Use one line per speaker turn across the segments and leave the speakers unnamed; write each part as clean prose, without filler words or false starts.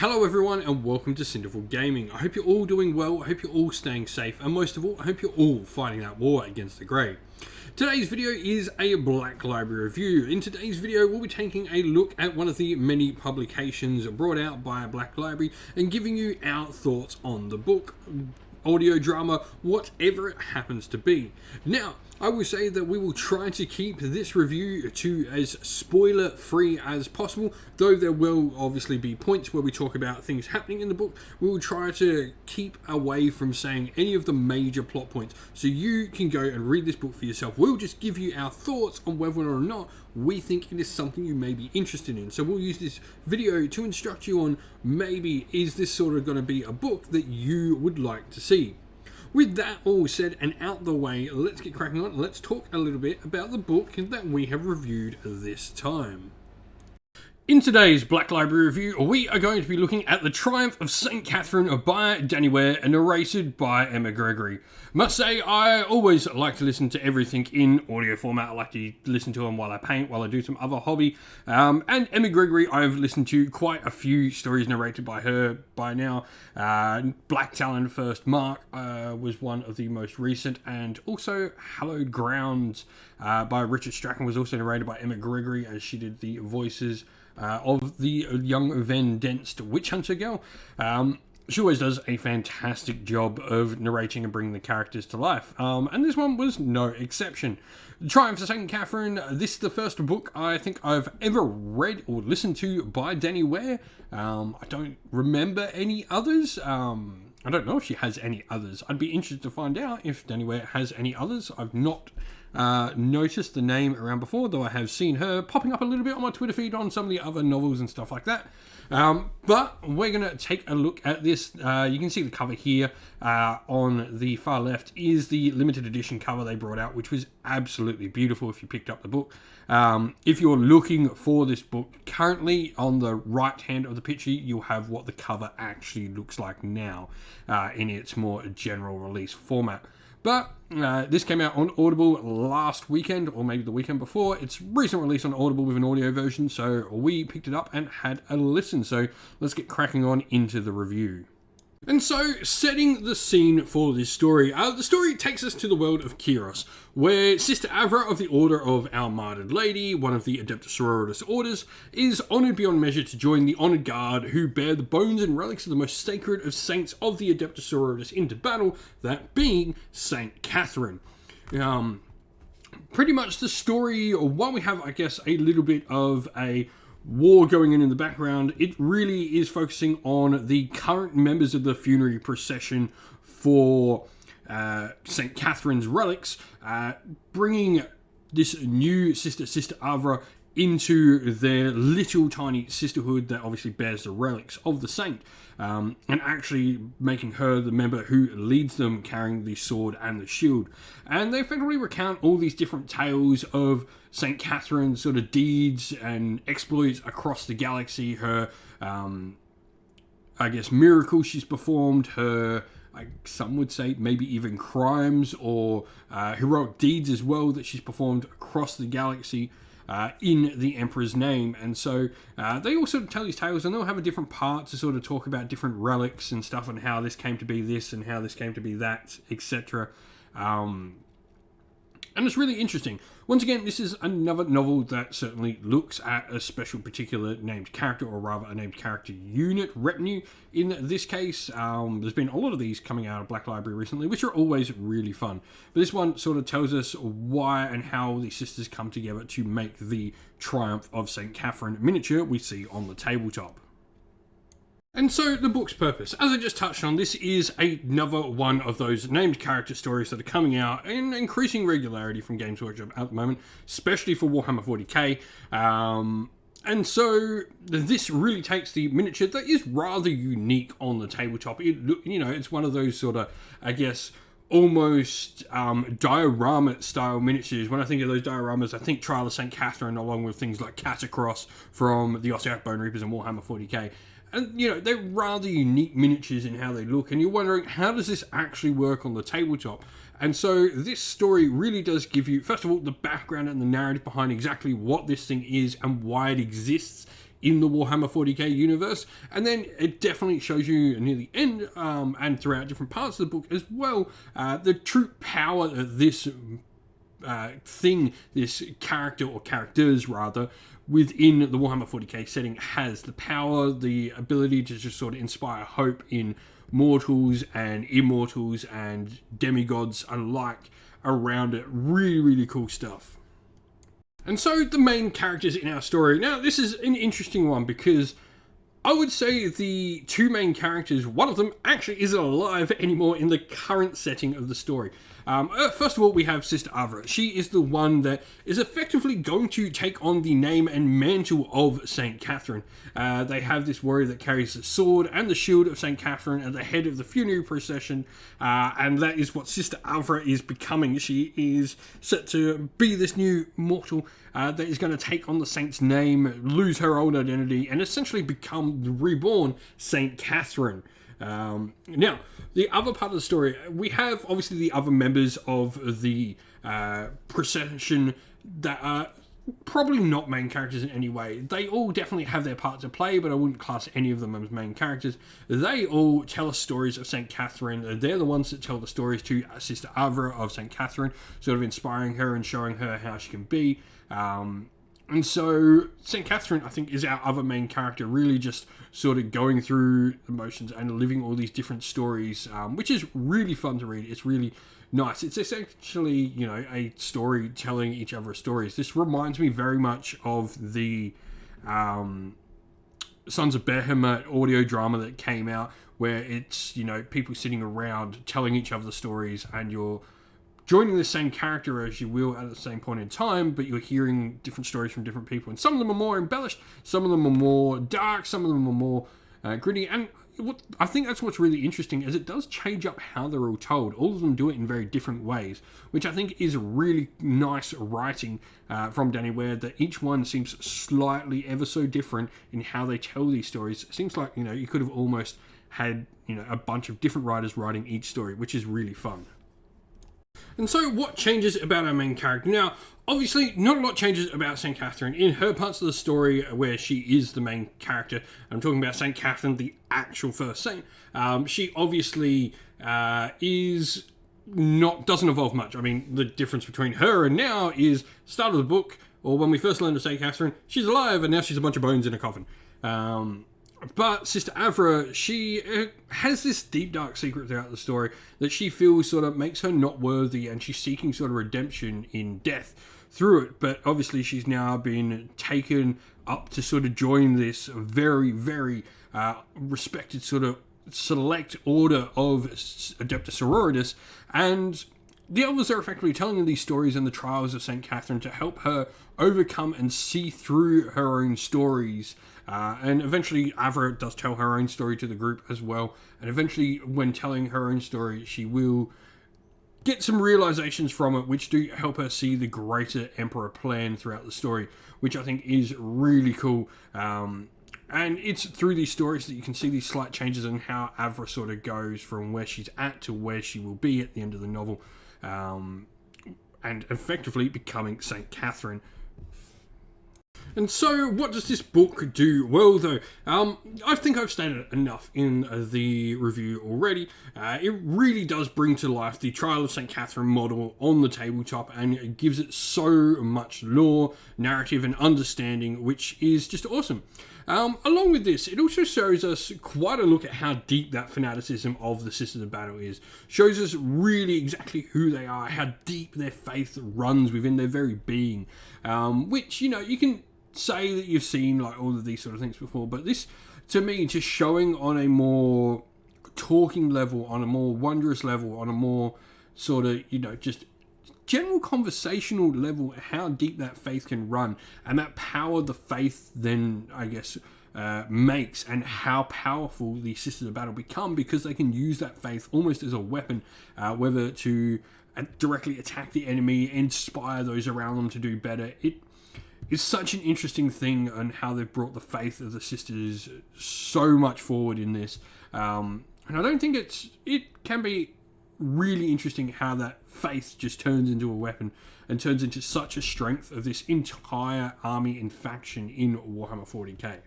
Hello everyone and welcome to Cinderful Gaming. I hope you're all doing well, I hope you're all staying safe, and most of all, I hope you're all fighting that war against the grey. Today's video is a Black Library review. In today's video, we'll be taking a look at one of the many publications brought out by Black Library and giving you our thoughts on the book, audio drama, whatever it happens to be. Now, I will say that we will try to keep this review to as spoiler free as possible, though there will obviously be points where we talk about things happening in the book. We will try to keep away from saying any of the major plot points, so you can go and read this book for yourself. We'll just give you our thoughts on whether or not we think it is something you may be interested in. So we'll use this video to instruct you on maybe is this sort of going to be a book that you would like to see. With that all said and out the way, let's get cracking on. Let's talk a little bit about the book that we have reviewed this time. In today's Black Library review, we are going to be looking at The Triumph of St. Catherine by Danie Ware and narrated by Emma Gregory. Must say, I always like to listen to everything in audio format. I like to listen to them while I paint, while I do some other hobby. And Emma Gregory, I've listened to quite a few stories narrated by her by now. Black Talon First Mark was one of the most recent, and also Hallowed Grounds by Richard Strachan was also narrated by Emma Gregory, as she did the voices of the young Vendenced witch hunter girl. She always does a fantastic job of narrating and bringing the characters to life, and this one was no exception. The Triumph of St. Catherine, this is the first book I think I've ever read or listened to by Danie Ware. I don't remember any others. I don't know if she has any others. I'd be interested to find out if Danie Ware has any others. I've not noticed the name around before, though I have seen her popping up a little bit on my Twitter feed on some of the other novels and stuff like that. But we're going to take a look at this. You can see the cover here on the far left is the limited edition cover they brought out, which was absolutely beautiful if you picked up the book. If you're looking for this book, currently on the right hand of the picture, you'll have what the cover actually looks like now in its more general release format. But this came out on Audible last weekend, or maybe the weekend before. It's recent release on Audible with an audio version, so we picked it up and had a listen. So let's get cracking on into the review. And so, setting the scene for this story, the story takes us to the world of Kairos, where Sister Avra of the Order of Our Martyred Lady, one of the Adeptus Sororitas orders, is honoured beyond measure to join the honoured guard who bear the bones and relics of the most sacred of saints of the Adeptus Sororitas into battle, that being St. Catherine. Pretty much the story, while we have, I guess, a little bit of a war going on in the background, it really is focusing on the current members of the funerary procession for St. Catherine's relics, bringing this new Sister Avra into their little tiny sisterhood that obviously bears the relics of the saint, and actually making her the member who leads them, carrying the sword and the shield. And they effectively recount all these different tales of St. Catherine's sort of deeds and exploits across the galaxy, her, I guess, miracles she's performed, her, some would say, maybe even crimes or heroic deeds as well that she's performed across the galaxy in the Emperor's name. And so they all sort of tell these tales, and they'll have a different part to sort of talk about different relics and stuff, and how this came to be this and how this came to be that, etc. And it's really interesting. Once again, this is another novel that certainly looks at a special particular named character, or rather a named character unit, retinue in this case. There's been a lot of these coming out of Black Library recently, which are always really fun. But this one sort of tells us why and how the sisters come together to make the Triumph of St. Catherine miniature we see on the tabletop. And so, the book's purpose. As I just touched on, this is another one of those named character stories that are coming out in increasing regularity from Games Workshop at the moment, especially for Warhammer 40k. And so, this really takes the miniature that is rather unique on the tabletop. It's one of those sort of, I guess, almost diorama-style miniatures. When I think of those dioramas, I think Trial of St. Catherine, along with things like Catacross from the Ossiarch Bone Reapers and Warhammer 40k. And, they're rather unique miniatures in how they look, and you're wondering, how does this actually work on the tabletop? And so this story really does give you, first of all, the background and the narrative behind exactly what this thing is and why it exists in the Warhammer 40k universe. And then it definitely shows you near the end and throughout different parts of the book as well the true power that this this character or characters rather within the Warhammer 40k setting has. The power, the ability to just sort of inspire hope in mortals and immortals and demigods alike around it. Really, really cool stuff. And so the main characters in our story. Now, this is an interesting one because I would say the two main characters, one of them actually isn't alive anymore in the current setting of the story. First of all, we have Sister Avra. She is the one that is effectively going to take on the name and mantle of Saint Katherine. They have this warrior that carries the sword and the shield of Saint Katherine at the head of the funerary procession, and that is what Sister Avra is becoming. She is set to be this new mortal that is going to take on the saint's name, lose her old identity, and essentially become the reborn Saint Katherine. Now, the other part of the story, we have obviously the other members of the procession that are probably not main characters in any way. They all definitely have their part to play, but I wouldn't class any of them as main characters. They all tell us stories of St. Katherine. They're the ones that tell the stories to Sister Avra of St. Katherine, sort of inspiring her and showing her how she can be. And so St. Katherine, I think, is our other main character, really just sort of going through the motions and living all these different stories, which is really fun to read. It's really nice. It's essentially, you know, a story telling each other stories. This reminds me very much of the Sons of Behemoth audio drama that came out, where it's, you know, people sitting around telling each other stories, and you're joining the same character as you will at the same point in time, but you're hearing different stories from different people. And some of them are more embellished, some of them are more dark, some of them are more gritty. And I think that's what's really interesting, is it does change up how they're all told. All of them do it in very different ways, which I think is really nice writing from Danie Ware, that each one seems slightly ever so different in how they tell these stories. It seems like, you know, you could have almost had, you know, a bunch of different writers writing each story, which is really fun. And so what changes about our main character? Now, obviously, not a lot changes about St. Katherine. In her parts of the story where she is the main character, I'm talking about St. Katherine, the actual first saint, she obviously doesn't evolve much. I mean, the difference between her and now is start of the book, or when we first learned of St. Katherine, she's alive and now she's a bunch of bones in a coffin. But Sister Avra, she has this deep, dark secret throughout the story that she feels sort of makes her not worthy, and she's seeking sort of redemption in death through it. But obviously she's now been taken up to sort of join this very, very respected sort of select order of Adeptus Sororitas, and the others are effectively telling her these stories and the trials of St. Katherine to help her overcome and see through her own stories. And eventually Avra does tell her own story to the group as well. And eventually, when telling her own story, she will get some realizations from it, which do help her see the greater Emperor plan throughout the story, which I think is really cool. And it's through these stories that you can see these slight changes in how Avra sort of goes from where she's at to where she will be at the end of the novel. And effectively becoming St. Katherine. And so, what does this book do? Well, though, I think I've stated enough in the review already. It really does bring to life the Trial of St. Katherine model on the tabletop, and it gives it so much lore, narrative, and understanding, which is just awesome. Along with this, it also shows us quite a look at how deep that fanaticism of the Sisters of Battle is. Shows us really exactly who they are, how deep their faith runs within their very being. Which, you know, you can say that you've seen like all of these sort of things before, but this, to me, just showing on a more talking level, on a more wondrous level, on a more sort of, you know, just general conversational level, how deep that faith can run, and that power the faith then, I guess, makes, and how powerful the Sisters of Battle become because they can use that faith almost as a weapon, whether to directly attack the enemy, inspire those around them to do better. It is such an interesting thing on how they've brought the faith of the sisters so much forward in this, and I don't think it can be really interesting how that faith just turns into a weapon and turns into such a strength of this entire army and faction in Warhammer 40k.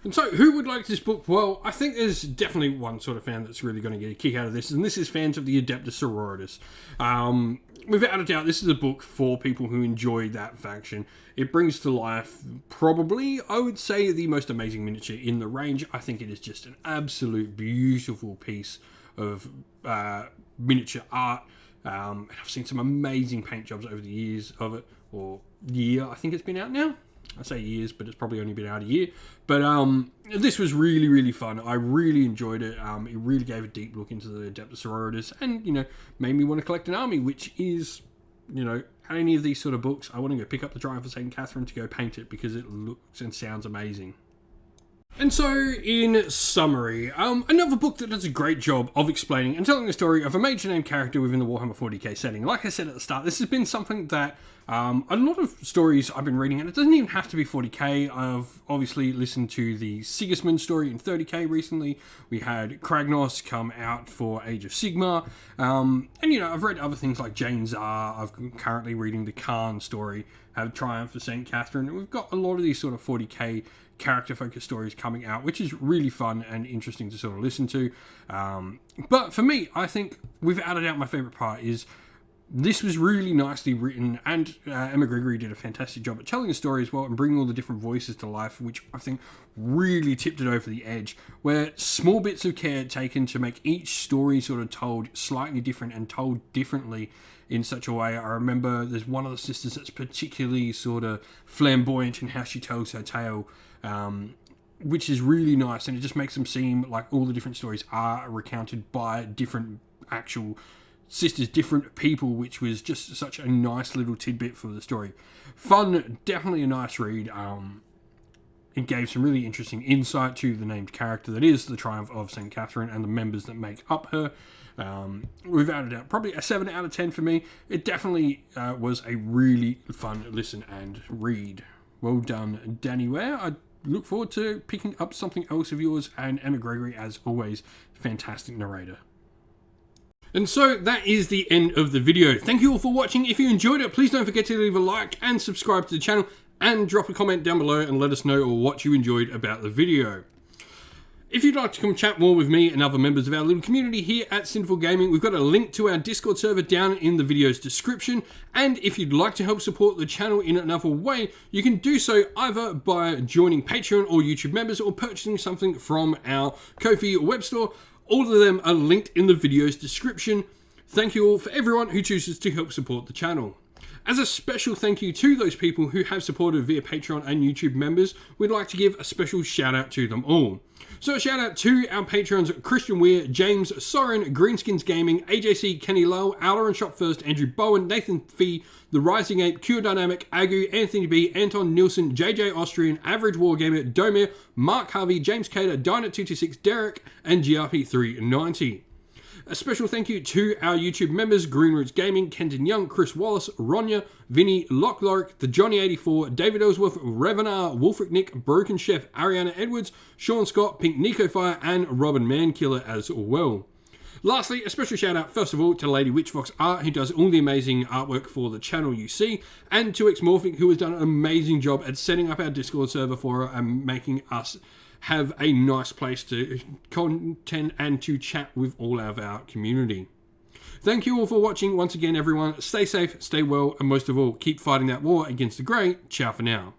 And so, who would like this book? Well, I think there's definitely one sort of fan that's really going to get a kick out of this, and this is fans of the Adeptus Sororitas. Without a doubt, this is a book for people who enjoy that faction. It brings to life, probably, I would say, the most amazing miniature in the range. I think it is just an absolute beautiful piece of miniature art. I've seen some amazing paint jobs over the years of it, or year, I think it's been out now. I say years, but it's probably only been out a year. But this was really, really fun. I really enjoyed it. It really gave a deep look into the Adeptus Sororitas and, made me want to collect an army, which is, at any of these sort of books, I want to go pick up the Triumph of St. Katherine to go paint it because it looks and sounds amazing. And so, in summary, another book that does a great job of explaining and telling the story of a major name character within the Warhammer 40k setting. Like I said at the start, this has been something that a lot of stories I've been reading, and it doesn't even have to be 40k. I've obviously listened to the Sigismund story in 30k recently. We had Kragnos come out for Age of Sigmar. And, I've read other things like Jane Czar. I'm currently reading the Khan story, have Triumph of St. Katherine. And we've got a lot of these sort of 40k character-focused stories coming out, which is really fun and interesting to sort of listen to. But for me, I think, without a doubt, my favourite part is this was really nicely written, and Emma Gregory did a fantastic job at telling the story as well and bringing all the different voices to life, which I think really tipped it over the edge, where small bits of care taken to make each story sort of told slightly different and told differently in such a way. I remember there's one of the sisters that's particularly sort of flamboyant in how she tells her tale, which is really nice, and it just makes them seem like all the different stories are recounted by different actual sisters, different people, which was just such a nice little tidbit for the story. Fun, definitely a nice read. It gave some really interesting insight to the named character that is the Triumph of St. Katherine and the members that make up her. Without a doubt, probably a 7 out of 10 for me. It definitely was a really fun listen and read. Well done, Danie Ware. I look forward to picking up something else of yours, and Emma Gregory, as always, fantastic narrator. And so that is the end of the video. Thank you all for watching. If you enjoyed it, please don't forget to leave a like and subscribe to the channel, and drop a comment down below and let us know what you enjoyed about the video. If you'd like to come chat more with me and other members of our little community here at Sinful Gaming, we've got a link to our Discord server down in the video's description. And if you'd like to help support the channel in another way, you can do so either by joining Patreon or YouTube members, or purchasing something from our Ko-fi web store. All of them are linked in the video's description. Thank you all for everyone who chooses to help support the channel. As a special thank you to those people who have supported via Patreon and YouTube members, we'd like to give a special shout out to them all. So a shout out to our patrons: Christian Weir, James, Soren, Greenskins Gaming, AJC, Kenny Lowe, Owler and Shop First, Andrew Bowen, Nathan Fee, The Rising Ape, Cure Dynamic, Agu, Anthony B, Anton Nilsson, JJ Austrian, Average Wargamer, Domir, Mark Harvey, James Cater, Dinah226, Derek, and GRP390. A special thank you to our YouTube members: Greenroots Gaming, Kenton Young, Chris Wallace, Ronya, Vinny, Lock Lorick, the Johnny84, David Ellsworth, Revenar, Wolfric Nick, Broken Chef, Ariana Edwards, Sean Scott, Pink Nico Fire, and Robin Mankiller as well. Lastly, a special shout out first of all to Lady Witchfox Art, who does all the amazing artwork for the channel you see, and to Xmorphic, who has done an amazing job at setting up our Discord server for her and making us have a nice place to content and to chat with all of our community. Thank you all for watching once again, everyone. Stay safe, stay well, and most of all, keep fighting that war against the grey. Ciao for now.